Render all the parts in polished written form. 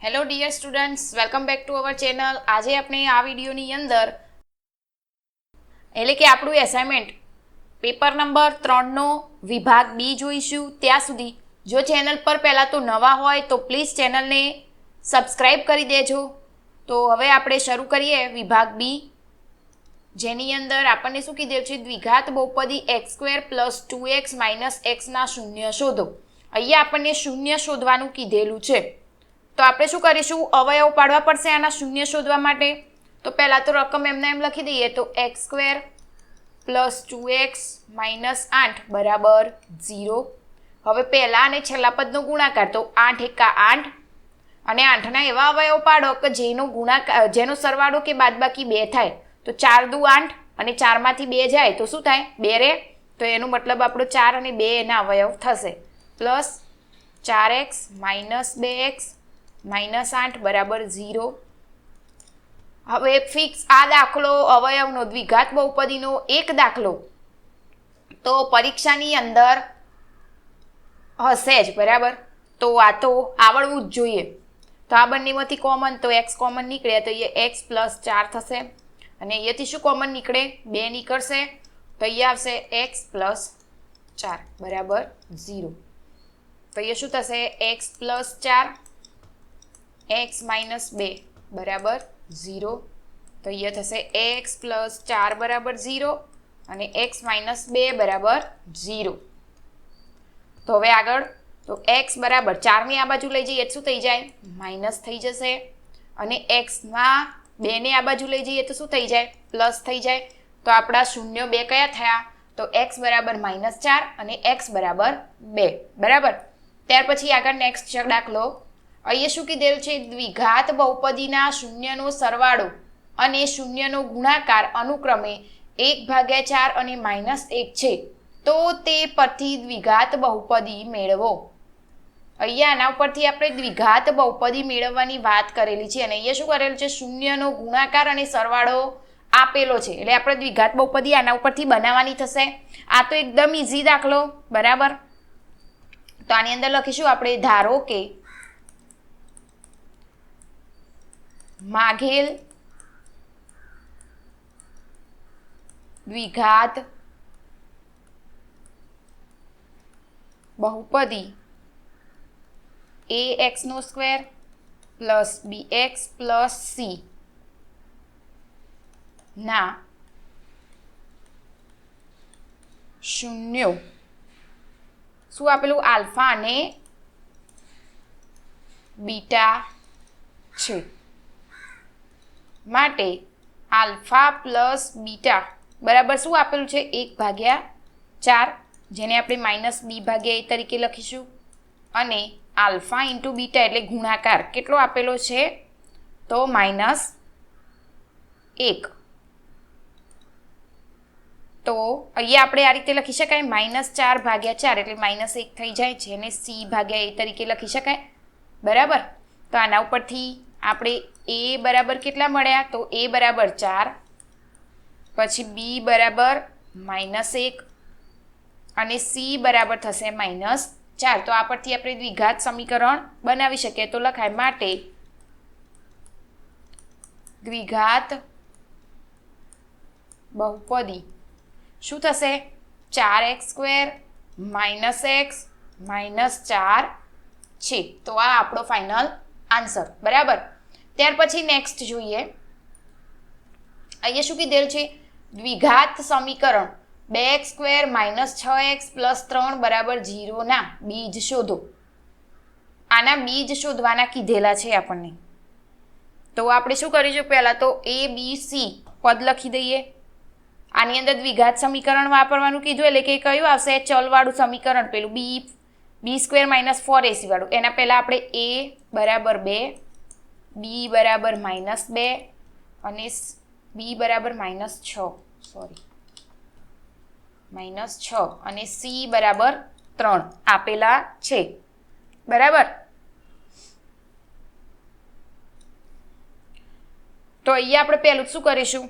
Hello dear students, welcome back to our channel. આજે આપણે આ વિડીયોની અંદર એટલે કે આપણું એસાઇનમેન્ટ પેપર નંબર 3નો વિભાગ બી જોઈશું. ત્યાં સુધી જો ચેનલ પર પહેલાં તો નવા હોય તો પ્લીઝ ચેનલને સબસ્ક્રાઈબ કરી દેજો. તો હવે આપણે શરૂ કરીએ વિભાગ બી, જેની અંદર આપણને શું કીધેલું છે? દ્વિઘાત બહુપદી x² + 2x - x ના શૂન્ય શોધો. અહીંયા આપણને શૂન્ય શોધવાનું કીધેલું છે. તો આપણે શું કરીશું? અવયવ પાડવા પડશે આના શૂન્ય શોધવા માટે. તો પહેલાં તો રકમ એમને એમ લખી દઈએ. તો x² + 2x - 8 બરાબર 0. હવે પહેલા અને છેલ્લા પદનો ગુણાકાર, તો 8 એકા 8 અને 8ના એવા અવયવ પાડો કે જેનો સરવાળો કે બાદબાકી 2 થાય. તો 4 દુ 8 અને 4માંથી 2 જાય તો શું થાય? 2 રહે. તો એનો મતલબ આપણો 4 અને 2 એના અવયવ થશે. પ્લસ 4x - 2x -8 બરાબર 0. હવે ફિક્સ આ દાખલો અવયવનો દ્વિઘાત બહુપદીનો એક દાખલો તો પરીક્ષાની અંદર હશે જ, બરાબર. તો આ તો આવડવું જ જોઈએ. તો આ બંનેમાંથી કોમન, તો x કોમન નીકળે તો એ x + 4 થશે. અને અહીંયાથી શું કોમન નીકળે? 2 નીકળશે. તો અહીંયા આવશે x + 4 બરાબર 0. તો અહીંયા શું થશે? x + 4 x - 2 બરાબર 0. તો અહીંયા થશે x + 4 બરાબર 0 અને x - 2 બરાબર 0. તો હવે આગળ, તો x બરાબર 4ની આ બાજુ લઈ જઈએ તો શું થઈ જાય? માઇનસ થઈ જશે. અને xમાં 2ને આ બાજુ લઈ જઈએ તો શું થઈ જાય? પ્લસ થઈ જાય. તો આપણા શૂન્ય 2 કયા થયા? તો x બરાબર -4 અને x બરાબર 2, બરાબર. ત્યાર પછી આગળ નેક્સ્ટ દાખલો. અહીંયા શું કીધેલું છે? દ્વિઘાત બહુપદીના શૂન્યનો સરવાળો અને શૂન્યનો ગુણાકાર અનુક્રમે 1/4 અને -1 છે. તો તે પરથી દ્વિઘાત બહુપદી મેળવો. અહીંયા આના ઉપરથી આપણે દ્વિઘાત બહુપદી મેળવવાની વાત કરેલી છે. અને અહીંયા શું કરેલું છે? શૂન્યનો ગુણાકાર અને સરવાળો આપેલો છે. એટલે આપણે દ્વિઘાત બહુપદી આના ઉપરથી બનાવવાની થશે. આ તો એકદમ ઇઝી દાખલો, બરાબર. તો આની અંદર લખીશું આપણે, ધારો કે માગેલ દ્વિઘાત બહુપદી ax² + bx + c ના શૂન્યો, શું આપેલું? આલ્ફા અને બીટા છે. માટે આલ્ફા + બીટા બરાબર શું આપેલું છે? 1/4, જેને આપણે -b/a તરીકે લખીશું. અને આલ્ફા × બીટા એટલે ગુણાકાર કેટલો આપેલો છે? તો -1. તો અહીંયા આપણે આ રીતે લખી શકાય, -4/4 એટલે -1 થઈ જાય, જેને c/a તરીકે લખી શકાય, બરાબર. તો આના ઉપરથી આપણે a બરાબર કેટલા મળ્યા? તો a બરાબર 4, પછી b બરાબર -1 અને c બરાબર થશે -4. તો આ પરથી આપણે દ્વિઘાત સમીકરણ બનાવી શકીએ. તો લખાય, માટે દ્વિઘાત બહુપદી શું થશે? 4x² - x -4 છે. તો આ આપણો ફાઇનલ આન્સર, બરાબર. ત્યાર પછી નેક્સ્ટ જોઈએ. અહીંયા શું કીધેલું છે? દ્વિઘાત સમીકરણ 2x² - 6x + 3 બરાબર 0 ના બીજ શોધો. આના બીજ શોધવાના કીધેલા છે આપણને. તો આપણે શું કરીશું? પહેલા તો a b c પદ લખી દઈએ. આની અંદર દ્વિઘાત સમીકરણ વાપરવાનું કીધું, એટલે કે કયું આવશે? ચલવાળું સમીકરણ, પેલું b² - 4ac વાળું. એના પહેલા આપણે a બરાબર 2, b બરાબર -2 અને b બરાબર -6 અને c બરાબર 3 આપેલા છે, બરાબર. તો અહીંયા આપણે પહેલું શું કરીશું?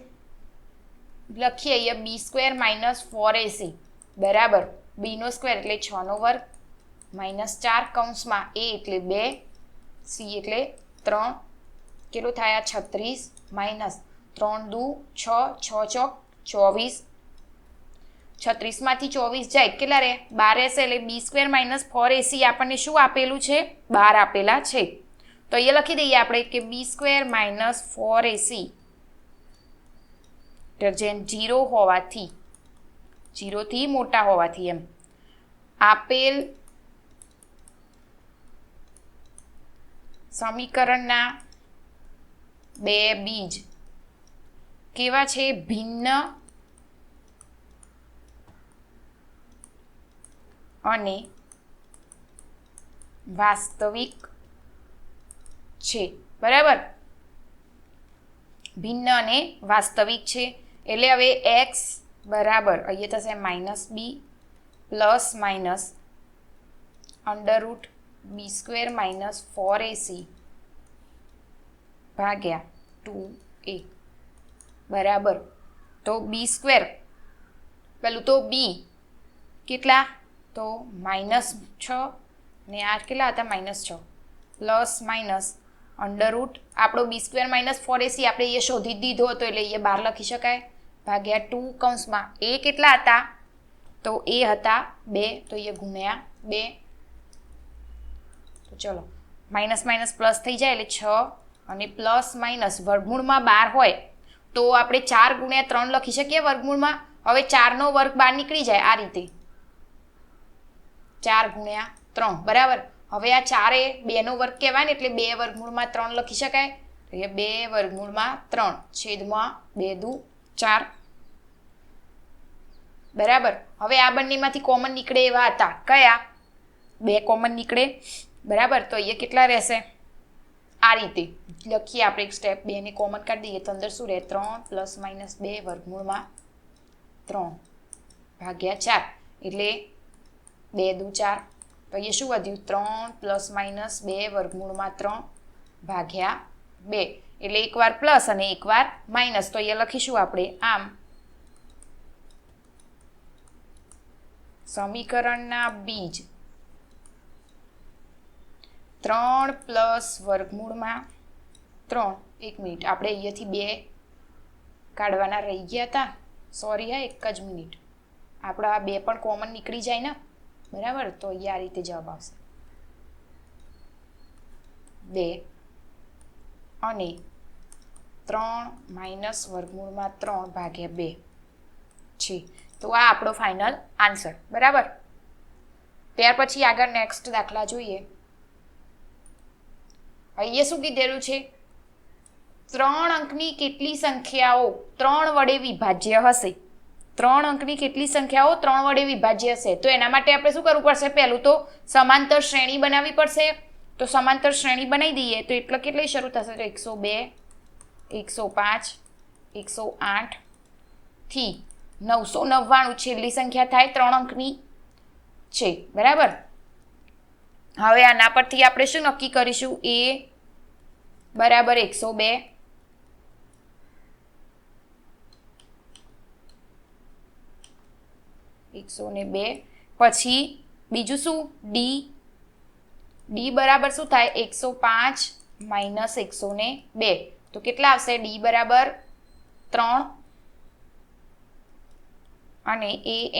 લખીએ અહીંયા b² - 4ac બરાબર b² એટલે 6 નો વર્ગ -4 કૌંસમાં a એટલે 2 c એટલે 3 કેટલું થાય 36 માઇનસ 3 દુ 6 6 ચોક 24 36 માંથી 24 જાય કેટલા રહે 12 રહેશે એટલે b² માઇનસ 4ac આપણને શું આપેલું છે 12 આપેલા છે તો અહીંયા લખી દઈએ આપણે કે b² માઇનસ 4ac ડિટર્જન્ટ 0 હોવાથી 0 થી મોટા હોવાથી એમ આપેલ સમીકરણના બે બીજ કેવા છે ભિન્ન અને વાસ્તવિક છે બરાબર ભિન્ન અને વાસ્તવિક છે એટલે હવે x બરાબર અહીંયા થશે -b plus minus √b² minus 4ac ભાગ્યા 2a બરાબર તો b² પેલું તો b કેટલા તો -6 ને આ કેટલા હતા -6 પ્લસ માઇનસ અંડરરૂટ આપણો b² માઇનસ 4ac આપણે એ શોધી દીધો હતો એટલે એ 12 લખી શકાય ભાગ્યા 2 કૌંસમાં એ કેટલા હતા તો એ હતા 2 તો એ ગુણ્યા 2 તો ચલો માઇનસ માઇનસ પ્લસ થઈ જાય એટલે 6 અને પ્લસ માઇનસ વર્ગમૂળમાં 12 હોય તો આપણે 4 ગુણ્યા 3 લખી શકીએ વર્ગમૂળમાં હવે 4 નો વર્ગ બહાર નીકળી જાય આ રીતે 4 ગુણ્યા 3 બરાબર હવે આ 4 એ 2 નો વર્ગ કહેવાય ને એટલે 2 વર્ગમૂળમાં 3 લખી શકાય તો એ 2 વર્ગમૂળમાં 3 છેદમાં 2 દુ 4 બરાબર હવે આ બંનેમાંથી કોમન નીકળે એવા હતા કયા 2 કોમન નીકળે બરાબર તો અહીંયા કેટલા રહેશે આ રીતે લખીએ આપણે એક સ્ટેપ 2 ને કોમન કાઢી દઈએ તો અંદર શું રહે 3 પ્લસ માઇનસ 2 વર્ગમૂળમાં 3 ભાગ્યા 4 એટલે 2 દુ 4 તો અહીંયા શું વધ્યું 3 પ્લસ માઇનસ 2 વર્ગમૂળમાં 3 ભાગ્યા 2 એટલે એકવાર પ્લસ અને એકવાર માઇનસ તો અહીંયા લખીશું આપણે આમ સમીકરણના બીજ 3 પ્લસ વર્ગમૂળમાં 3 એક મિનિટ આપણે અહીંયાથી 2 કાઢવાના રહી ગયા હતા સોરી હા એક જ મિનિટ આપણા આ 2 પણ કોમન નીકળી જાય ને બરાબર તો અહીંયા આ રીતે જવાબ આવશે 2 અને 3 માઇનસ વર્ગમૂળમાં 3 ભાગ્યા 2 છે તો આ આપણો ફાઇનલ આન્સર બરાબર ત્યાર પછી આગળ નેક્સ્ટ દાખલા જોઈએ અહીંયા શું કીધેલું છે 3 અંકની કેટલી સંખ્યાઓ 3 વડે વિભાજ્ય હશે 3 અંકની કેટલી સંખ્યાઓ 3 વડે વિભાજ્ય હશે તો એના માટે આપણે શું કરવું પડશે પહેલું તો સમાંતર શ્રેણી બનાવવી પડશે તો સમાંતર શ્રેણી બનાવી દઈએ તો એટલે કેટલી શરૂ થશે તો 102 105 108 થી 999 છેલ્લી સંખ્યા થાય 3 અંકની છે બરાબર હવે આના પરથી આપણે શું નક્કી કરીશું a બરાબર 102 102 પછી બીજું શું d બરાબર શું થાય 105 માઇનસ 102 તો કેટલા આવશે d બરાબર 3 અને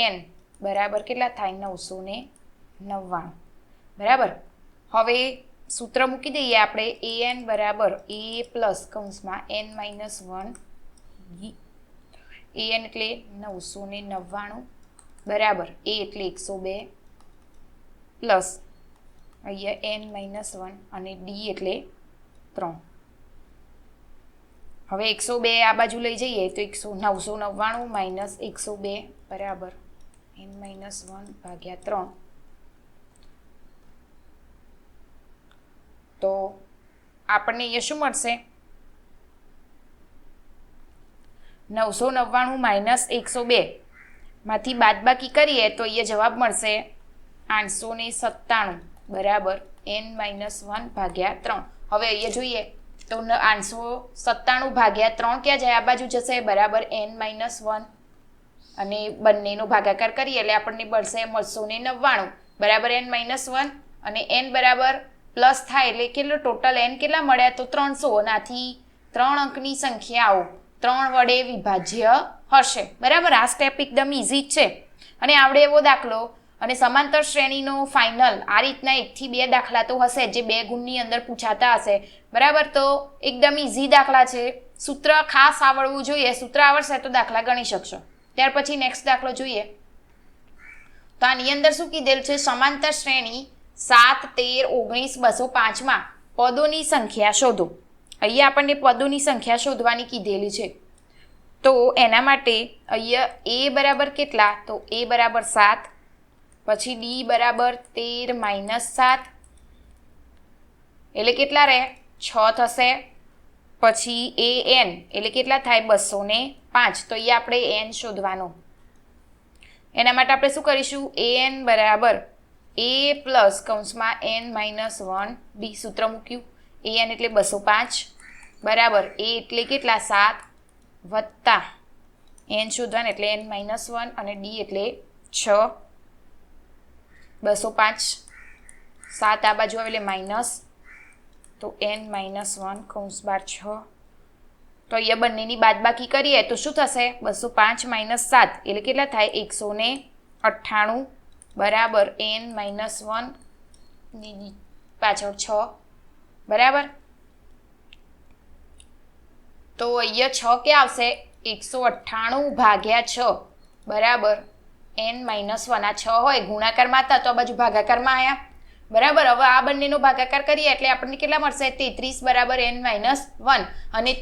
an બરાબર કેટલા થાય 999 બરાબર હવે સૂત્ર મૂકી દઈએ આપણે an બરાબર a પ્લસ કૌંસમાં n માઇનસ 1 an એટલે 999 બરાબર a એટલે 102 પ્લસ અહીંયા n માઇનસ 1 અને d એટલે 3 હવે 102 આ બાજુ લઈ જઈએ તો 999 માઇનસ 102 બરાબર n માઇનસ 1 ભાગ્યા 3 તો આપણને અહીંયા શું મળશે 999 માઇનસ 102 માંથી બાદબાકી કરીએ તો અહીંયા જવાબ મળશે 897 બરાબર n માઇનસ 1 ભાગ્યા 3 હવે અહીંયા જોઈએ તો 897 ભાગ્યા 3 ક્યાં જાય આ બાજુ જશે બરાબર n માઇનસ 1 અને બંનેનો ભાગાકાર કરીએ એટલે આપણને મળશે 999 બરાબર n માઇનસ 1 અને n બરાબર પ્લસ થાય એટલે કેટલો ટોટલ n કેટલા મળ્યા તો 300 નાથી 3 અંકની સંખ્યાઓ 3 વડે વિભાજ્ય હશે બરાબર આ સ્ટેપ એકદમ ઇઝી જ છે અને આવડે એવો દાખલો અને સમાંતર શ્રેણીનો ફાઇનલ આ રીતના 1 થી 2 દાખલા તો હશે જે 2 ગુણની અંદર પૂછાતા હશે બરાબર તો એકદમ ઇઝી દાખલા છે સૂત્ર ખાસ આવડવું જોઈએ સૂત્ર આવડશે તો દાખલા ગણી શકશો ત્યાર પછી નેક્સ્ટ દાખલો જોઈએ તો આની અંદર શું કીધેલું છે સમાંતર શ્રેણી 7 13 19 205 માં પદોની સંખ્યા શોધો અહીંયા આપણને પદોની સંખ્યા શોધવાની કીધેલી છે તો એના માટે અહીંયા a બરાબર કેટલા તો a બરાબર 7 પછી d બરાબર 13 - 7 એટલે કેટલા રહે 6 થશે પછી an એટલે કેટલા થાય 205 તો અહીંયા આપણે n શોધવાનો એના માટે આપણે શું કરીશું an બરાબર a પ્લસ કૌંસમાં n - 1 d સૂત્ર મૂક્યું an એટલે 205 બરાબર a એટલે કેટલા 7 વત્તા n શોધવાનું એટલે n - 1 અને d એટલે 6 205 7 આ બાજુ આવે એટલે માઇનસ તો n - 1 કૌંસ બાર 6 તો અહીંયા બંનેની બાદબાકી કરીએ તો શું થશે 205 - 7 એટલે કેટલા થાય 198 બરાબર n - 1 ની પાછળ 6 બરાબર તો અહીંયા 6 ક્યાં આવશે 198 ભાગ્યા 6 બરાબર n - 1 આ 6 હોય ગુણાકારમાં હતા તો આ બાજુ ભાગાકારમાં આવ્યા બરાબર હવે આ બંનેનો ભાગાકાર કરીએ એટલે આપણને કેટલા મળશે 33 બરાબર n - 1 અને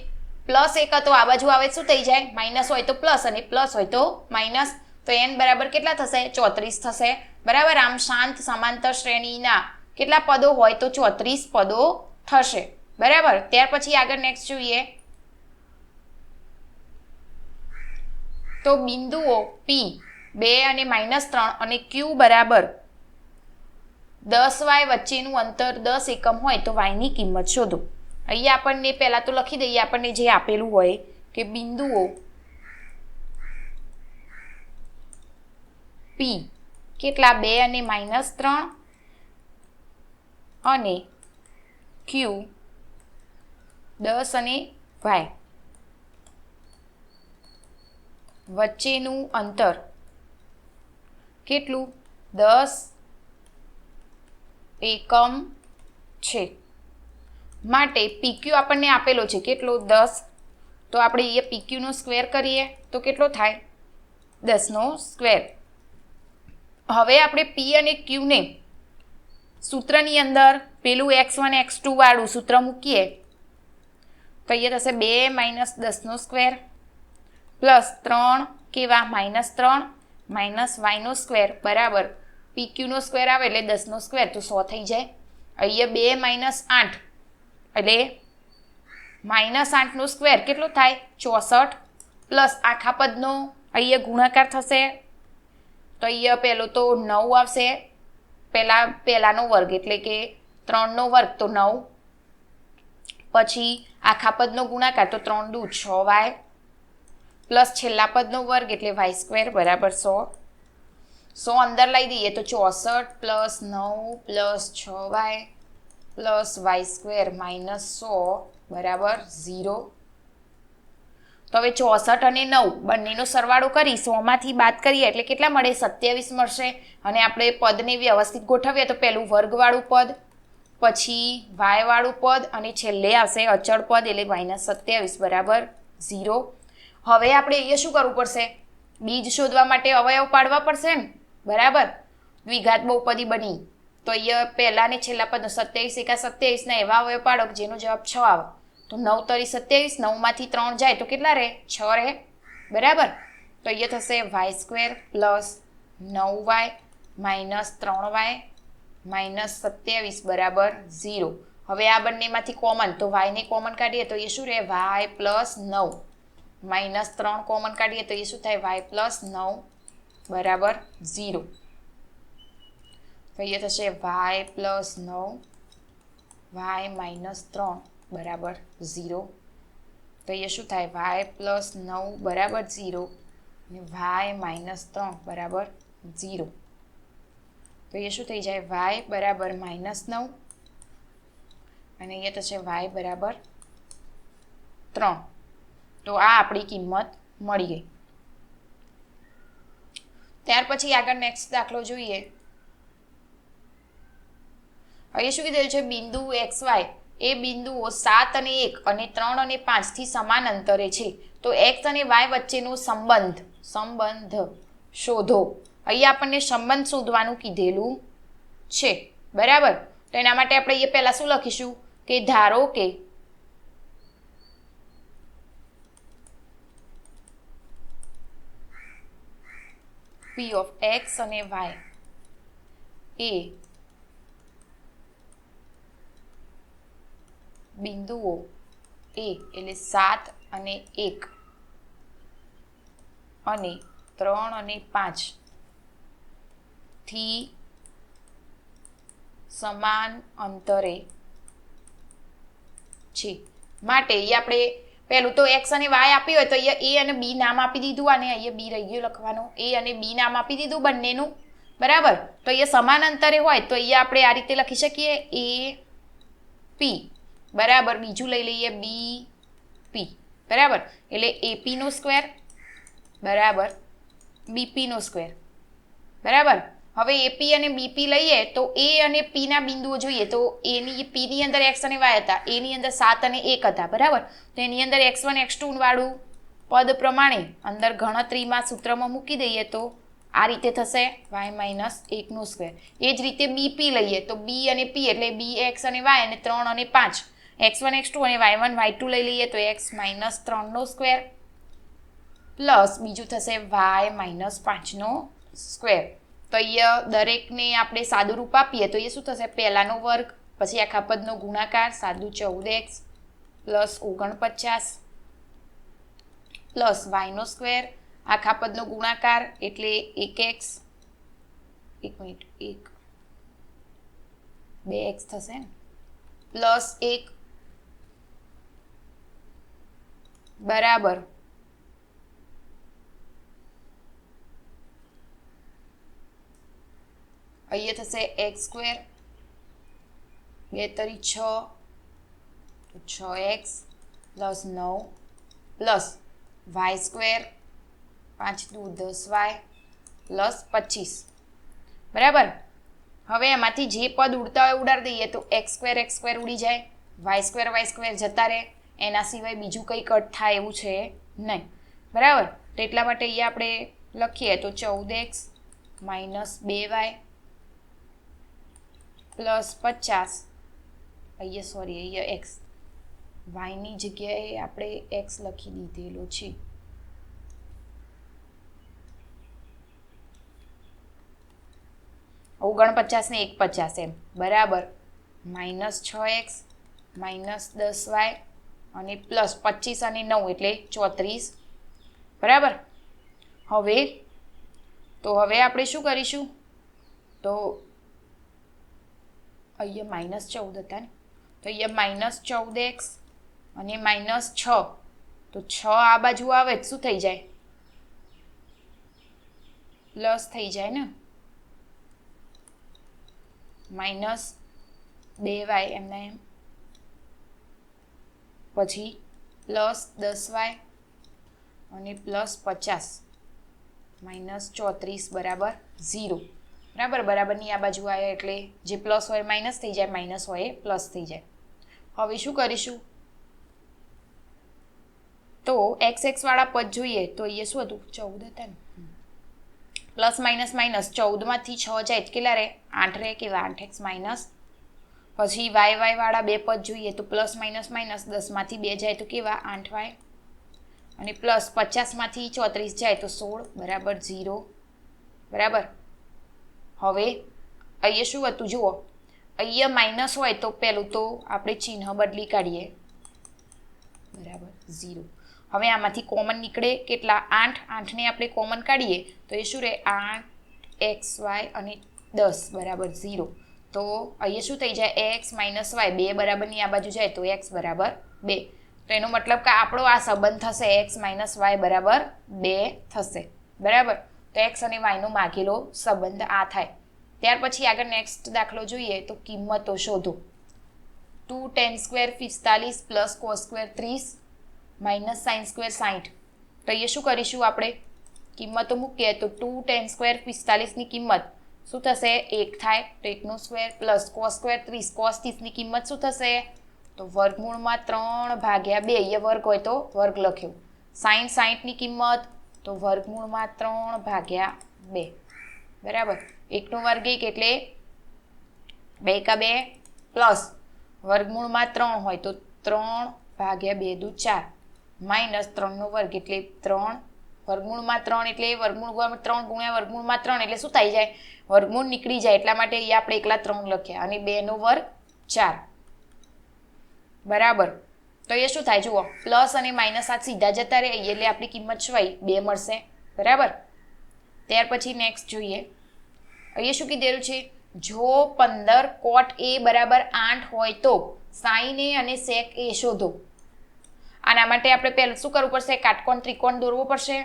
પ્લસ 1 હતો આ બાજુ આવે શું થઈ જાય માઇનસ હોય તો પ્લસ અને પ્લસ હોય તો માઇનસ તો n બરાબર કેટલા થશે 34 થશે બરાબર આમ શાંત સમાંતર શ્રેણીના કેટલા પદો હોય તો 34 પદો થશે બરાબર ત્યાર પછી આગળ નેક્સ્ટ જોઈએ તો બિંદુઓ p 2 અને -3 અને q બરાબર 10y વચ્ચેનું અંતર 10 એકમ હોય તો y ની કિંમત શોધો અહીંયા આપણને પહેલા તો લખી દઈએ આપણને જે આપેલું હોય કે બિંદુઓ p કેટલા 2 અને -3 અને q 10 અને y વચ્ચેનું અંતર કેટલું 10 એકમ છે માટે PQ આપણને આપેલો છે કેટલો 10 તો આપણે એ PQ નો સ્ક્વેર કરીએ તો કેટલો થાય 10 નો સ્ક્વેર હવે આપણે P અને Q ને સૂત્રની અંદર પેલું x1 x2 વાળું સૂત્ર મૂકીએ તો એ થશે 2 - 10 નો સ્ક્વેર પ્લસ 3 કેવા -3 - y નો સ્ક્વેર બરાબર PQ નો સ્ક્વેર આવે એટલે 10 નો સ્ક્વેર તો 100 થઈ જાય અહીંયા 2 - 8 એટલે -8 નો સ્ક્વેર કેટલો થાય 64 પ્લસ આખા પદનો અહીંયા ગુણાકાર થશે તો અહીંયા પહેલો તો 9 આવશે પહેલાનો વર્ગ એટલે કે 3 નો વર્ગ તો 9 પછી આખા પદનો ગુણાકાર તો 3 દુ 6y પ્લસ છેલ્લા પદનો વર્ગ એટલે y² બરાબર 100 અંદર લઈ દઈએ તો 64 plus 9 plus 6y plus y² -100 બરાબર 0 તો હવે 64 અને 9 બંનેનો સરવાળો કરી 100 માંથી બાદ કરીએ એટલે કેટલા મળે 27 મળશે અને આપણે પદને વ્યવસ્થિત ગોઠવીએ તો પહેલું વર્ગવાળું પદ પછી y વાળું પદ અને છેલ્લે આવશે અચળ પદ એટલે -27 બરાબર 0 હવે આપણે અહીંયા શું કરવું પડશે બીજ શોધવા માટે અવયવ પાડવા પડશે ને બરાબર દ્વિઘાત બહુપદી બની તો અહીંયા પહેલા ને છેલ્લા પદનો 27 એકા 27 ના એવા અવયવ પાડો જેનો જવાબ 6 આવે તો 9 તરી 27 9 માંથી 3 જાય તો કેટલા રહે 6 રહે બરાબર તો અહીંયા થશે y² plus 9y minus 3y minus 27 બરાબર 0 હવે આ બંનેમાંથી કોમન તો y ને કોમન કાઢીએ તો એ શું રહે y પ્લસ 9 માઇનસ 3 કોમન કાઢીએ તો એ શું થાય y પ્લસ 9 બરાબર 0 તો એ થશે y પ્લસ 9 y માઇનસ 3 બરાબર 0 તો એ શું થાય y પ્લસ 9 બરાબર 0 અને y માઇનસ 3 બરાબર 0 તો એ શું થઈ જાય y બરાબર -9 અને અહીંયા થશે વાય બરાબર 3. તો આ આપણી કિંમત મળી ગઈ. ત્યાર પછી આગળ નેક્સ્ટ દાખલો જોઈએ. અહીંયા શું કીધેલું છે, બિંદુ એક્સ વાય એ બિંદુઓ 7 અને 1 અને 3 અને 5 થી સમાન અંતરે છે. તો એક્સ અને વાય વચ્ચેનો સંબંધ શોધો. અહીંયા આપણને સંબંધ શોધવાનું કીધેલું છે, બરાબર. તો એના માટે આપણે અહીંયા પહેલા શું લખીશું કે ધારો કે P of x અને y એ બિંદુઓ એ એટલે 7 અને 1 અને 3 અને 5 થી સમાન અંતરે છે. માટે અહીંયા આપણે પહેલું તો x અને y આપ્યું હોય તો અહીંયા a અને b નામ આપી દીધું, અને અહીંયા b રહી ગયું લખવાનું. a અને b નામ આપી દીધું બંનેનું, બરાબર. તો અહીંયા સમાન અંતરે હોય તો અહીંયા આપણે આ રીતે લખી શકીએ a p, બરાબર. બીજું લઈ લઈએ b p, બરાબર. એટલે ap નો સ્ક્વેર બરાબર bp નો સ્ક્વેર, બરાબર. હવે AP અને BP લઈએ તો A અને P ના બિંદુઓ જોઈએ તો P ની અંદર x અને y હતા, A ની અંદર 7 અને 1 હતા, બરાબર. તો એની અંદર x1 x2 વાળું પદ પ્રમાણે અંદર ગણતરીમાં સૂત્રમાં મૂકી દઈએ તો આ રીતે થશે y - 1 નો સ્ક્વેર. એ જ રીતે BP લઈએ તો B અને P એટલે bx અને y અને 3 અને 5, x1 x2 અને y1 y2 લઈ લઈએ તો x - 3 નો સ્ક્વેર પ્લસ બીજું થશે y - 5 નો સ્ક્વેર. તો અહીંયા દરેકને આપણે સાદું રૂપ આપીએ તો એ શું થશે, પહેલાનો વર્ગ પછી આખા પદનો ગુણાકાર સાદું 14x પ્લસ 49 પ્લસ y નો સ્ક્વેર આખા પદનો ગુણાકાર એટલે 1x 2x થશે ને પ્લસ 1 બરાબર અહીંયા થશે x સ્ક્વેર 2 તરી 6 તો 6x plus 9 plus y square 5 દુ 10y પ્લસ 25, બરાબર. હવે એમાંથી જે પદ ઉડતા હોય ઉડાડી દઈએ તો x સ્ક્વેર ઉડી જાય, y સ્ક્વેર જતા રહે, એના સિવાય બીજું કંઈ કટ થાય એવું છે નહીં, બરાબર. તો એટલા માટે અહીંયા આપણે લખીએ તો 14x માઇનસ 2y પ્લસ 50 અહીંયા x, વાયની જગ્યાએ આપણે x લખી દીધેલો છે. -49 ને 150 એમ, બરાબર. -6x માઇનસ 10y અને પ્લસ 25 અને 9 એટલે 34, બરાબર. હવે આપણે શું કરીશું તો અહીંયા -14 હતા ને તો અહીંયા -14x અને -6 તો 6 આ બાજુ આવે તો શું થઈ જાય, પ્લસ થઈ જાય ને, -2y એમના એમ પછી પ્લસ 10y અને પ્લસ 50 -34 બરાબર 0, બરાબરની આ બાજુ આવ્યા એટલે જે પ્લસ હોય માઇનસ થઈ જાય, માઇનસ હોય પ્લસ થઈ જાય. હવે શું કરીશું તો x વાળા પદ જોઈએ તો અહીંયા શું હતું 14 હતા ને, પ્લસ માઇનસ 14 માંથી 6 જાય કેટલા રહે 8 રહે, કેવા 8x માઇનસ, પછી y વાળા બે પદ જોઈએ તો પ્લસ માઇનસ 10 માંથી 2 જાય તો કેવા 8y અને પ્લસ 50 માંથી 34 જાય તો 16 બરાબર 0, બરાબર. હવે અહીંયા શું હતું જુઓ, અહીંયા માઇનસ હોય તો પહેલું તો આપણે ચિહ્ન બદલી કાઢીએ, બરાબર 0. હવે આમાંથી કોમન નીકળે કેટલા 8 ને આપણે કોમન કાઢીએ તો એ શું રહે 8xy અને 10 બરાબર 0. તો અહીંયા શું થઈ જાય x માઇનસ y 2 બરાબરની આ બાજુ જાય તો x બરાબર 2. તો એનો મતલબ કે આપણો આ સંબંધ થશે x માઇનસ y બરાબર 2 થશે, બરાબર. તો x અને y નો માગેલો સંબંધ આ થાય. ત્યાર પછી આગળ નેક્સ્ટ દાખલો જોઈએ તો કિંમતો શોધો. 2 tan square 45 plus cos square 30 minus sine square 60. તો એ શું કરીશું આપણે કિંમતો મૂકીએ તો 2 tan સ્ક્વેર 45ની કિંમત શું થશે 1 થાય તો 1નો square plus cos square 30 cos 30ની કિંમત શું થશે તો વર્ગમૂળમાં 3 ભાગ્યા 2 અહીંયા વર્ગ હોય તો વર્ગ લખ્યો સાઇન 60ની કિંમત તો વર્ગમૂળમાં 3 ભાગ્યા 2 બરાબર 1નો વર્ગ 1 એટલે 2 કા 2 પ્લસ વર્ગમૂળમાં 3 હોય તો 3 ભાગ્યા 2 દુ 4 માઇનસ 3નો વર્ગ એટલે 3 વર્ગમૂળમાં 3 એટલે વર્ગમૂળ 3 ગુણ્યા વર્ગમૂળમાં 3 એટલે શું થઈ જાય વર્ગમૂળ નીકળી જાય એટલા માટે અહીંયા આપણે એકલા 3 લખ્યા અને 2નો વર્ગ 4 બરાબર તો એ શું થાય જુઓ પ્લસ અને માઇનસ આ સીધા જતા રહે એટલે આપણી કિંમત શું આવી 2 મળશે બરાબર ત્યાર પછી નેક્સ્ટ જોઈએ અહીંયા શું કીધેલું છે જો 15 cot a બરાબર 8 હોય તો sin a અને sec a શોધો આના માટે આપણે પહેલા શું કરવું પડશે કાટકોણ ત્રિકોણ દોરવો પડશે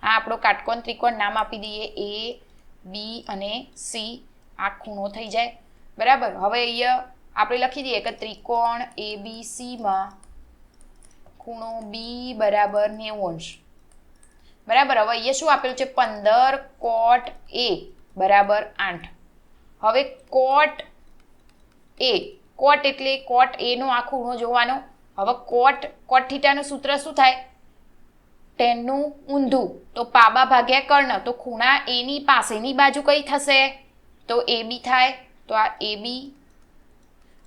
આ આપણો કાટકોણ ત્રિકોણ નામ આપી દઈએ a b અને c આ ખૂણો થઈ જાય બરાબર હવે અહીંયા આપણે લખી દઈએ કે ત્રિકોણ abc માં ખૂણો b બરાબર 90 અંશ બરાબર હવે અહીંયા શું આપેલું છે 15 cot a બરાબર 8 હવે cot એટલે cot a નો આ ખૂણો જોવાનો હવે cot થીટાનું સૂત્ર શું થાય tan નું ઊંધું તો પાબા ભાગ્યા કર્ણ તો ખૂણા a ની પાસેની બાજુ કઈ થશે તો ab થાય તો આ ab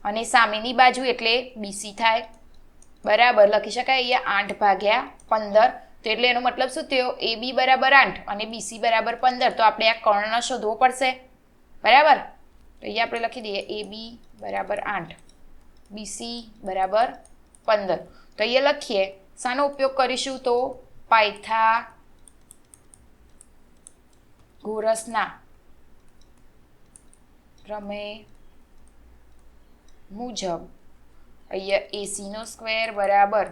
અને સામેની બાજુ એટલે bc થાય બરાબર લખી શકાય અહીંયા 8 ભાગ્યા 15 તો એટલે એનો મતલબ શું થયો ab બરાબર 8 અને bc બરાબર 15 તો આપણે આ કર્ણ શોધવો પડશે બરાબર તો અહીંયા આપણે લખી દઈએ ab બરાબર 8 bc બરાબર 15 તો અહીંયા લખીએ શાનો ઉપયોગ કરીશું તો પાયથાગોરસના પ્રમેય મુજબ અહીંયા ac નો સ્ક્વેર બરાબર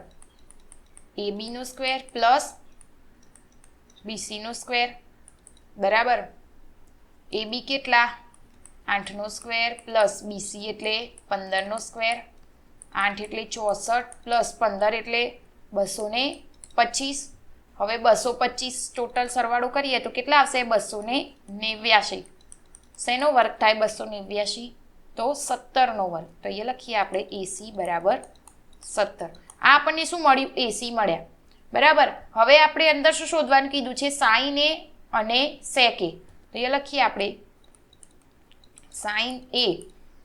ab નો સ્ક્વેર પ્લસ bc નો સ્ક્વેર બરાબર ab કેટલા 8 નો સ્ક્વેર પ્લસ bc એટલે 15 નો સ્ક્વેર 8 એટલે 64 પ્લસ 15 એટલે 225 હવે 225 ટોટલ સરવાળો કરીએ તો કેટલા આવશે 289 શેનો વર્ગ થાય 289 તો 17 નો વર્ગ તો એ લખીએ આપણે ac બરાબર 17 આ આપણને શું મળ્યું ac મળ્યા બરાબર હવે આપણે અંદર શું શોધવાનું કીધું છે sin a અને sec a તો એ લખીએ આપણે sin a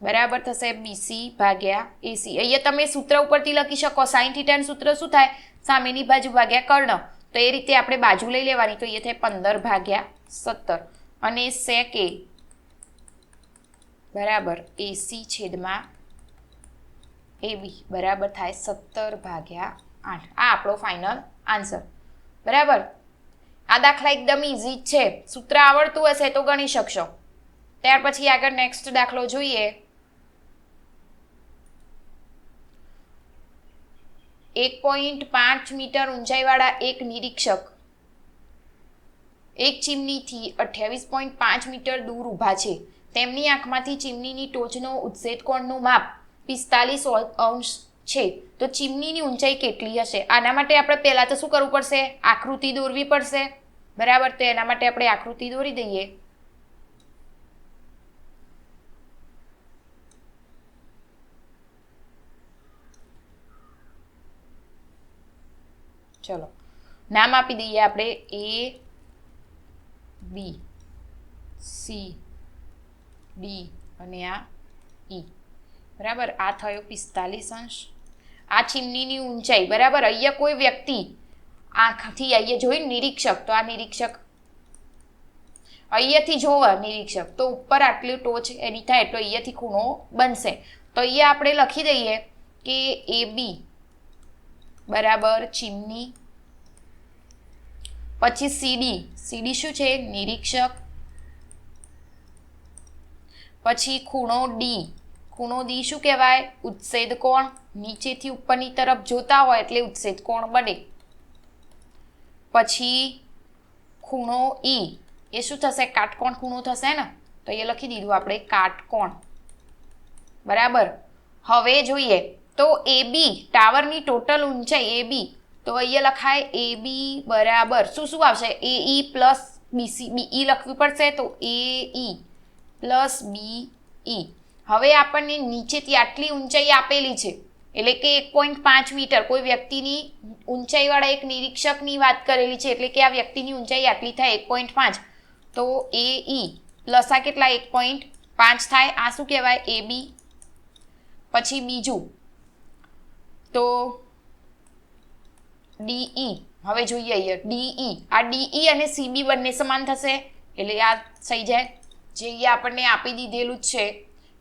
બરાબર થશે bc ભાગ્યા ac અહીંયા તમે સૂત્ર ઉપરથી લખી શકો sin થીટાનું સૂત્ર શું થાય સામેની બાજુ ભાગ્યા કર્ણ તો એ રીતે આપણે બાજુ લઈ લેવાની તો એ થાય 15 ભાગ્યા 17 અને sec a બરાબર ac છેદમાં ab બરાબર થાય 17 ભાગ્યા 8 આ આપણો ફાઇનલ આન્સર બરાબર આ દાખલા એકદમ ઈઝી છે સૂત્ર આવડતું હશે તો ગણી શકશો ત્યાર પછી આગળ નેક્સ્ટ દાખલો જોઈએ 1.5 મીટર ઊંચાઈવાળા એક નિરીક્ષક એક ચીમનીથી 28.5 મીટર દૂર ઊભા છે તેમની આંખમાંથી ચીમનીની ટોચનો ઉત્સેદ કોણનું માપ 45 અંશ છે તો ચીમનીની ઊંચાઈ કેટલી હશે આના માટે આપણે પહેલા તો શું કરવું પડશે આકૃતિ દોરવી પડશે બરાબર તો એના માટે આપણે આકૃતિ દોરી દઈએ ચલો નામ આપી દઈએ આપણે a b c d અને આ e બરાબર આ થયો 45 અંશ આ ચીમનીની ઊંચાઈ બરાબર અહીંયા કોઈ વ્યક્તિ આંખથી અહીંયા જોઈ નિરીક્ષક તો આ નિરીક્ષક અહીંયાથી જોવા નિરીક્ષક તો ઉપર આટલી ટોચ એની થાય તો અહીંયાથી ખૂણો બનશે તો અહીંયા આપણે લખી દઈએ કે ab બરાબર ચીમની પછી cd શું છે નિરીક્ષક પછી ખૂણો d શું કહેવાય ઉત્સેદ કોણ નીચેથી ઉપરની તરફ જોતા હોય એટલે ઉત્સેદ કોણ બને પછી ખૂણો e એ શું થશે કાટકોણ ખૂણો થશે ને તો એ લખી દીધું આપણે કાટકોણ. બરાબર. હવે જોઈએ તો AB ટાવરની ટોટલ ઊંચાઈ AB, તો અહીંયા લખાય AB બરાબર શું શું આવશે? AE પ્લસ BC, BE લખવું પડશે તો AE પ્લસ BE. હવે આપણને નીચેથી આટલી ઊંચાઈ આપેલી છે એટલે કે 1.5 મીટર કોઈ વ્યક્તિની ઊંચાઈવાળા એક નિરીક્ષકની વાત કરેલી છે એટલે કે આ વ્યક્તિની ઊંચાઈ આટલી થાય 1.5, તો AE પ્લસ આ કેટલા 1.5 થાય, આ શું કહેવાય? AB. પછી બીજું તો DE. હવે જોઈએ અહીંયા DE, આ DE અને CB બંને સમાન થશે એટલે આ થઈ જાય. જે અહીંયા આપણને આપી દીધેલું જ છે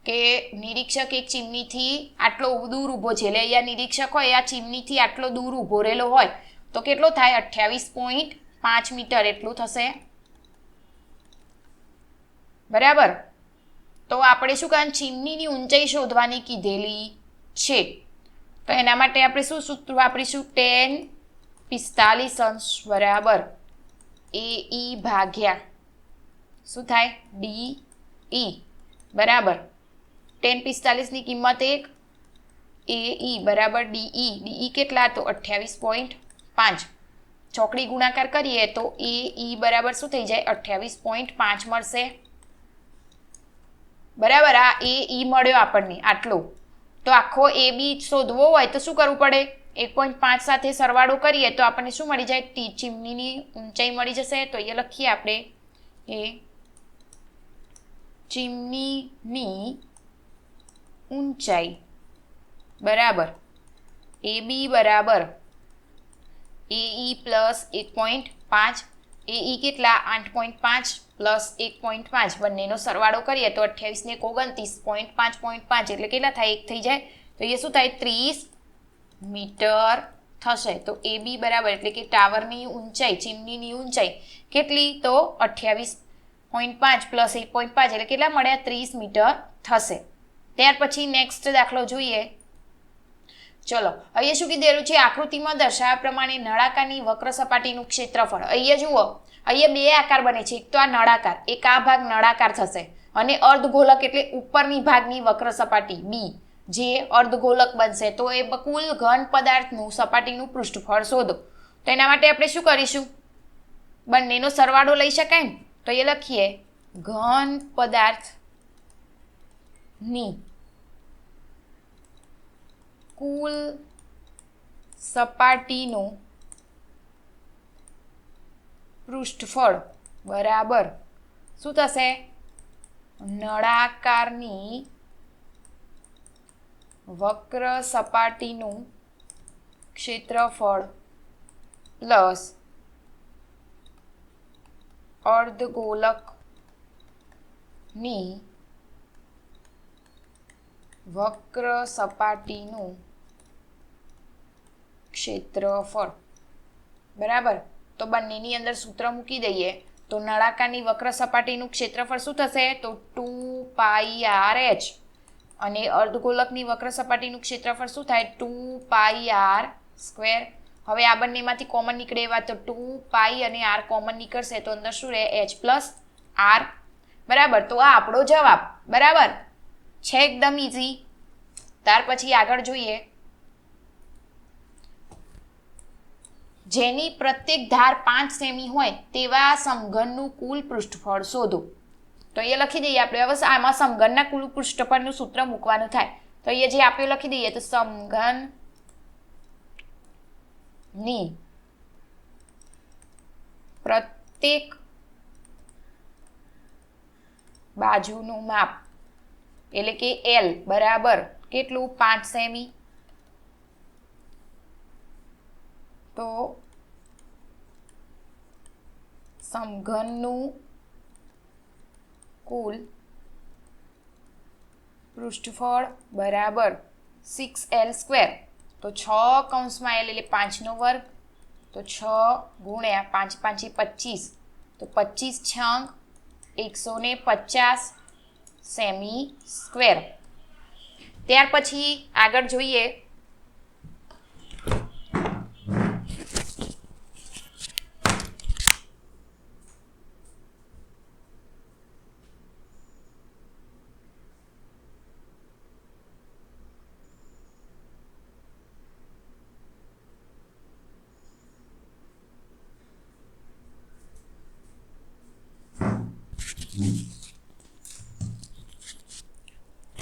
કે નિરીક્ષક એક ચીમનીથી આટલો દૂર ઊભો છે એટલે અહીંયા નિરીક્ષક હોય આ ચીમનીથી આટલો દૂર ઊભો રહેલો હોય તો કેટલો થાય? 28.5 મીટર એટલું થશે. બરાબર. તો આપણે શું કહે ચીમનીની ઊંચાઈ શોધવાની કીધેલી છે તો એના માટે આપણે શું સૂત્ર વાપરીશું? tan 45 અંશ બરાબર AE ભાગ્યા શું થાય? DE બરાબર. tan 45 ની કિંમત 1, AE બરાબર DE. DE કેટલા? તો 28.5. ચોકડી ગુણાકાર કરીએ તો AE બરાબર શું થઈ જાય? 28.5 મળશે. બરાબર. આ AE મળ્યો આપણને આટલો. તો આખો AB શોધવો હોય તો શું કરવું પડે? 1.5 સાથે સરવાળો કરીએ તો આપણને શું મળી જાય? ચીમનીની ઊંચાઈ મળી જશે. તો એ લખીએ આપણે એ ચીમનીની ઊંચાઈ બરાબર AB બરાબર AE પ્લસ 1.5. AE કેટલા? 8.5 પ્લસ 1.5 બંનેનો સરવાળો કરીએ તો 28 ને 29 5.5 એટલે કેટલા થાય? 1 થઈ જાય. તો એ શું થાય? 30 મીટર થશે. તો AB બરાબર એટલે કે ટાવરની ઊંચાઈ ચીમનીની ઊંચાઈ કેટલી? તો 28.5 પ્લસ 1.5 એટલે કેટલા મળ્યા? 30 મીટર થશે. ત્યાર પછી નેક્સ્ટ દાખલો જોઈએ. ચલો અહીંયા શું કીધેલું છે? આકૃતિમાં દર્શાવ્યા પ્રમાણે નળાકારની વક્ર સપાટીનું ક્ષેત્રફળ. અહીંયા જુઓ અહીંયા બે આકાર બને છે. એક તો આ નળાકાર, એક આ ભાગ નળાકાર થશે અને અર્ધગોલક એટલે ઉપરની ભાગની વક્ર સપાટી B જે અર્ધગોલક બનશે. તો એ કુલ ઘન પદાર્થનું સપાટીનું પૃષ્ઠફળ શોધો. તો એના માટે આપણે શું કરીશું? બંનેનો સરવાળો લઈ શકાય ને, તો એ લખીએ ઘન પદાર્થની કુલ સપાટીનું પૃષ્ઠફળ બરાબર શું થશે? નળાકારની વક્ર સપાટીનું ક્ષેત્રફળ પ્લસ અર્ધગોલકની વક્ર સપાટીનું ક્ષેત્રફળ બરાબર. તો બંનેની અંદર સૂત્ર મૂકી દઈએ તો નળાકારની વક્ર સપાટીનું ક્ષેત્રફળ શું થશે? તો 2πrh અને અર્ધગોલકની વક્ર સપાટીનું ક્ષેત્રફળ શું થાય? 2πr². હવે આ બંનેમાંથી કોમન નીકળે એવા તો 2π અને r કોમન નીકળશે તો અંદર શું રહે? h પ્લસ r બરાબર. તો આ આપણો જવાબ બરાબર છે. એકદમ ઈઝી. ત્યાર પછી આગળ જોઈએ. જેની પ્રત્યેક ધાર 5 સેમી હોય તેવા સમઘનનું કુલ પૃષ્ઠફળ શોધો. તો એ લખી દઈએ આપણે. હવે આમાં સમઘનના કુલ પૃષ્ઠફળનું સૂત્ર મૂકવાનું થાય તો એ જે આપ્યું લખી દઈએ તો સમઘનની પ્રત્યેક બાજુનું માપ એટલે કે L બરાબર કેટલું? 5 સેમી. તો સમઘનનું કુલ પૃષ્ઠફળ બરાબર 6L². તો 6 કૌંસમાં L એટલે 5 નો વર્ગ તો 6 ગુણ્યા 5 5 25 તો 25 છંગ 150 સેમી સ્ક્વેર. ત્યાર પછી આગળ જોઈએ.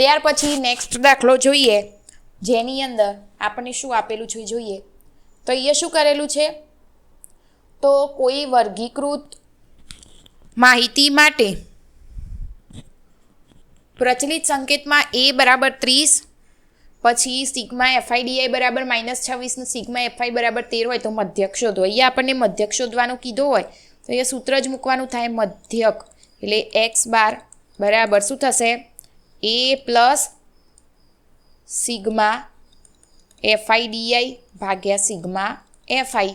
ત્યાર પછી નેક્સ્ટ દાખલો જોઈએ, જેની અંદર આપણને શું આપેલું છે જોઈએ. તો અહીંયા શું કરેલું છે, તો કોઈ વર્ગીકૃત માહિતી માટે પ્રચલિત સંકેતમાં a બરાબર 30, પછી સિગ્મા FIDI બરાબર -26 ને સિગ્મા FI બરાબર 13 હોય તો મધ્યક શોધો. અહીંયા આપણને મધ્યક શોધવાનું કીધું હોય તો અહીંયા સૂત્ર જ મૂકવાનું થાય મધ્યક, એટલે x બાર બરાબર શું થશે, a પ્લસ સિગ્મા FIDI ભાગ્યા સિગ્મા FI.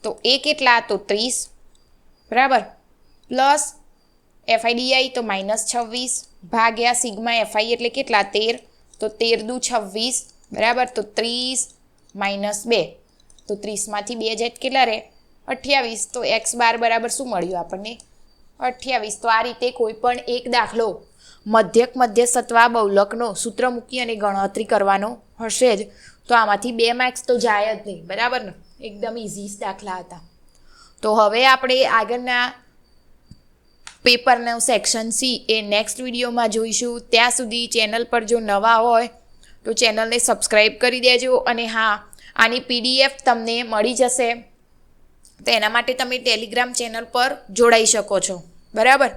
તો એ કેટલા, તો 30 બરાબર, પ્લસ FIDI તો -26 ભાગ્યા સિગ્મા FI એટલે કેટલા 13, તો 13 દુ 26 બરાબર, તો 30 -2, તો 30માંથી 2 જાય કેટલા રહે 28. તો x બાર બરાબર શું મળ્યું આપણને 28. તો આ રીતે કોઈ પણ એક દાખલો મધ્યક મધ્યસ્થત્વ બહુલકનો સૂત્ર મૂકી અને ગણતરી કરવાનો હશે જ, તો આમાંથી 2 માર્ક્સ તો જાય જ નહીં, બરાબર ને. એકદમ ઇઝી દાખલા હતા. તો હવે આપણે આગળના પેપરનું સેક્શન સી એ નેક્સ્ટ વિડીયોમાં જોઈશું. ત્યાં સુધી ચેનલ પર જો નવા હોય તો ચેનલને સબસ્ક્રાઈબ કરી દેજો. અને હા, આની PDF તમને મળી જશે, તો એના માટે તમે ટેલિગ્રામ ચેનલ પર જોડાઈ શકો છો, બરાબર.